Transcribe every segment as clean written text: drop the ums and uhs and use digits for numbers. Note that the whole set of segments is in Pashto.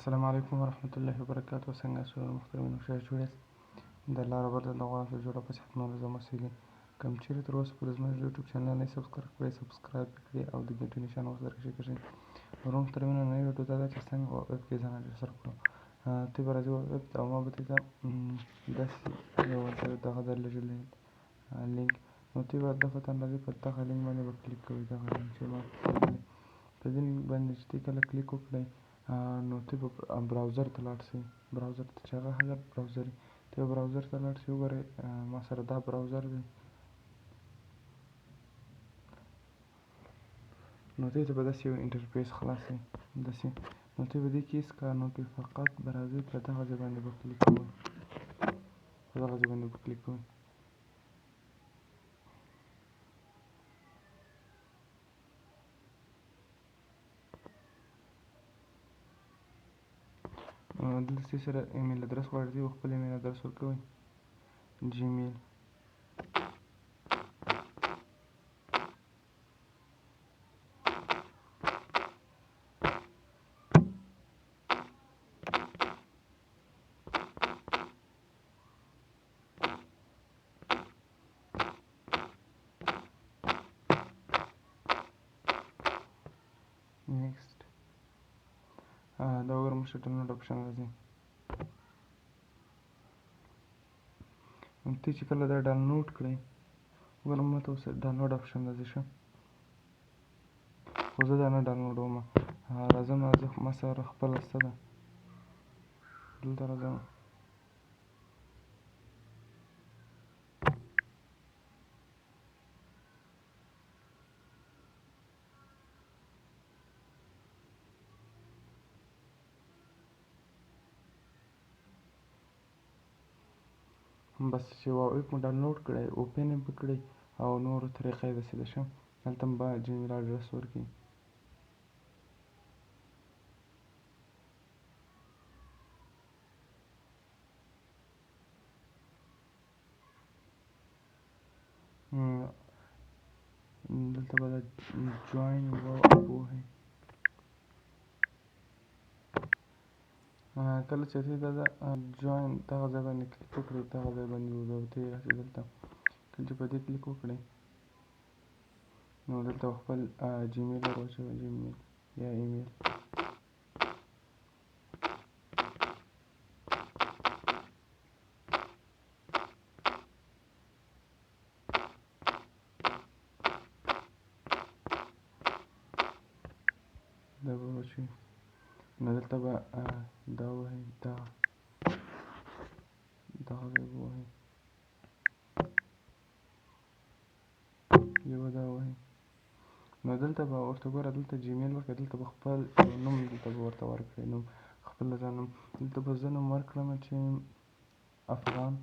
السلام عليكم ورحمة الله وبركاته. څنګه سو محترمین مشاهد جوړ یاست؟ د الله رب العزت د غوړه په جوړه پس حتمونه زما سیږي کوم چیرې تر اوسه پورې زما یوټیوب چینل نه سبسکرایب کړئ او د ګنټې نشان ورسره کړئ. ورو محترمین نن ویډیو دا ده چې څنګه ویب کې ځان رجسټر کړو. ته به راځي ویب ته او ما به ته داسې یو دغه درلېږلی لینک، نو ته به دغه ته راځي، په دغه لینک باندې به کلیک کوئ. دغه لینک چې ما په دې لینک باندې چې ته کله کلیک وکړئ نو ته به براوزر ته لاړ شئ. براوزر ته چې هغه براوزر ته براوزر ته لاړ شئ. وګورئ ما سره دا براوزر دی، نو ته به داسې یو انټرفیس خلاصوي داسې، نو ته به دې کې هېڅ کار نه کوئ، فقط به راځئ په دغه ځای باندې به کلیک کوئ. په دغه ځای باندې به کلیک کوئ. دلته سره ایمیل ادرس غواړي، خپل ایمیل ادرس ورکوئ. جیمیل نیکسټ دا وګورم چې ډاونلوډ آپشن راځي. ته چې کله دا ډاونلوډ کړئ وګورم ماته اوس ډاونلوډ آپشن راځي ښه، خو زه دا نه ډاونلوډوم. راځم ما سره خپله شته ده، دلته راځم. بس چې ویب مو ډاونلوډ کړئ، اوپن یې کړئ او نورو طریقه یې داسې ده ښه. هلته به جیمیل اډرس ورکړئ. دلته به دا جوین ووهئ. کله چې ته دا جوین دغه ځای باندې کلیک وکړئ، دغه ځای باندې به ته راسئ. دلته کله چې په دې کلیک وکړئ نو دلته خپل جیمیل ور واچوئ، جیمیل یا ایمیل. دا به واچوئ، نو دلته به دا ووهئ، دغه ځای به ووهئ، یو دا ووهئ. نو دلته به ورته ګوره، دلته جیمیل ورکړئ، دلته به خپل نوم دلته به ورته ورکړئ، نوم خپل ځان نوم. دلته به زه نوم ورکړم چې افغان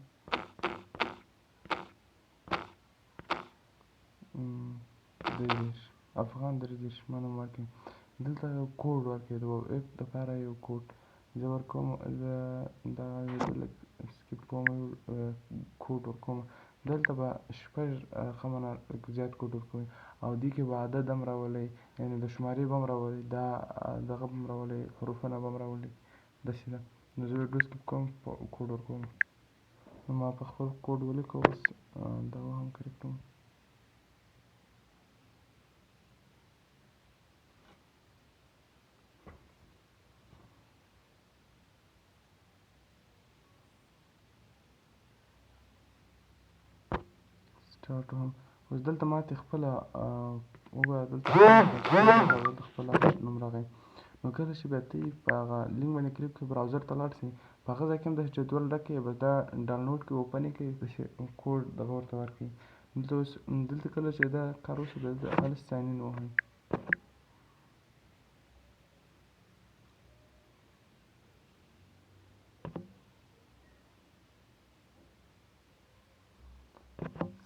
افغان 33 ما نوم ورکړئ. دلته یو کوډ ورکړئ، د ویب دپاره یو کوډ زه ورکوم. زه دا لږ سکیپ کوم، کوډ ورکوم. دلته به 6 رقمه نه زیات کوډ ورکوئ او دې کې به عدد هم راولئ، یعنې د شمارې به هم راولئ، دا دغه به هم راولئ، حروفونه به هم راولئ، داسې ده. نو زه ویډیو سکیپ کوم، کوډ ورکوم. نو ما په خپل کوډ ولیکو، اوس دا هم کریکټ کوم. سټارټ هم اوس دلته ماته خپله وګوره، دلته خپل نوم راغی. نو کله چې بیا ته په هغه لینک باندې کلیک کړې، براوزر ته لاړ شئ، په هغه ځای کې هم داسې جدول ډک کړئ، بس دا ډاونلوډ کړئ، اوپن یې کړئ، داسې کوډ دغه ورته ورکړئ. دلته کله چې دا کار وشي بیا دلته خالص ساین ان ووهئ.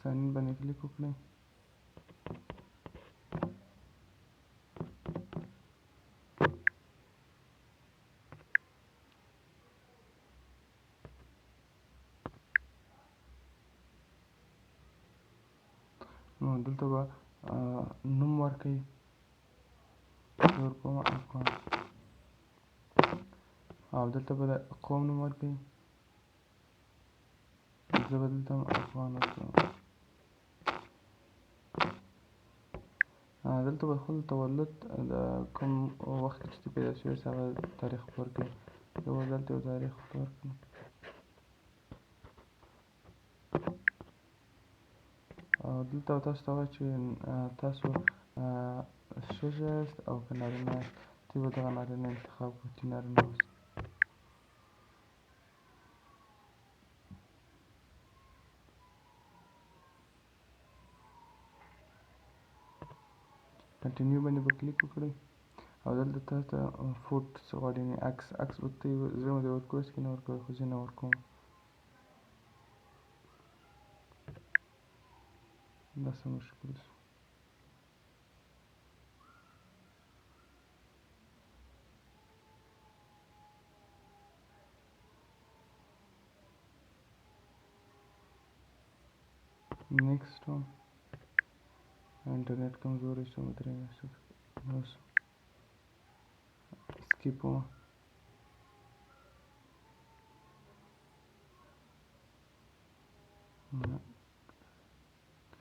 ساین ان باندې کلیک وکړئ. نو دلته به نوم ورکړئ، زه ورکوم افغان. او دلته به د قوم نوم ورکوئ. زه به دلته افغان ورکوم. دلته به خپل تولد د کوم وخت کې چې پیدا شوی هغه تاریخ ورکوئ. زه به دلته یو تاریخ ورکړم. او دلته تاسو ته وایي چې تاسو ښځه یاست او که نارینه یاست. دوی به دغه نارینه انتخاب کړو چې نارینه اوسئ. کنټینیو باندې به کلیک وکړئ او دلته تاسو ته فوټ څه غواړي، یعنې عکس به زه دې ورکوئ که نه ورکوئ، خو زه نه ورکوم. دا څه مشکل شو. نیکسټ وم. انټرنیټ کمزوری شو، 3 میاشتې اوس سکیپ وم.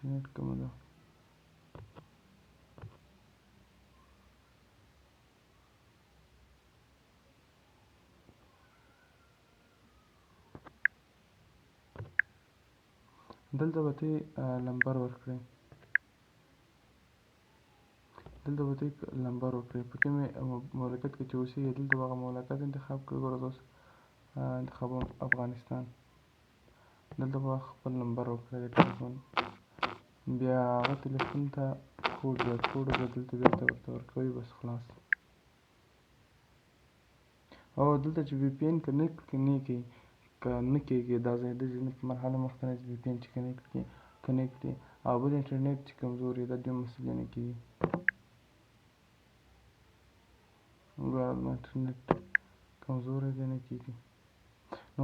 انټرنیټ کمه ده. دلته به ته نمبر ورکړئ. دلته به ته نمبر ورکړئ. په کومې مملکت کې چې اوسېږئ دلته به هغه مملکت انتخاب کړئ. ګوره زه اوس انتخابوم افغانستان. دلته به خپل نمبر ورکړئ د ټلیفون. بیا هغه ټلیفون ته کوډ به دلته بېرته ورته ورکوئ. بس خلاص. او دلته چې وي پي این کنیکټ که نه کېږي دا ځای د په مرحله مخته نه وي پي این چې کنیکټ کړي او بل انټرنیټ چې کمزور وي دا دوه مسلې نه کېږي. ګوره زما انټرنیټ کمزوری دی نه کېږي. نو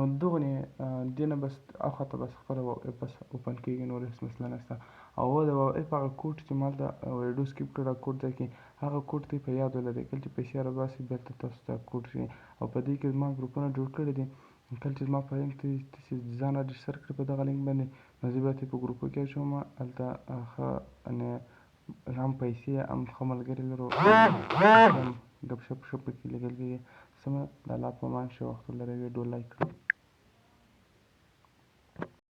دې نه بس اخواته بس خپله واو ایپ بس اوپن کېږي، نور هېڅ مسله نشته. او د واو ایپ هغه کوډ چې ما هلته ویډیو سکیپ کړی دا کوډ ځای کې هغه کوډ ته یې په یاد ولرئ. کله چې پیسې راباسي بېرته تاسو ته کوډ شي. او په دې کې زما ګروپونه جوړ کړي دي. کله چې زما په لینک ته ځان رجسټر کړي په دغه لینک باندې نو زه بیا ته په ګروپو کې اچوم. هلته ښه هم پیسې هم ښه ملګري لرو، ګپ شپ پکې لګېدلې. سمه د الله په امان ښه وخت ولرئ. ویډیو لایک کړئ.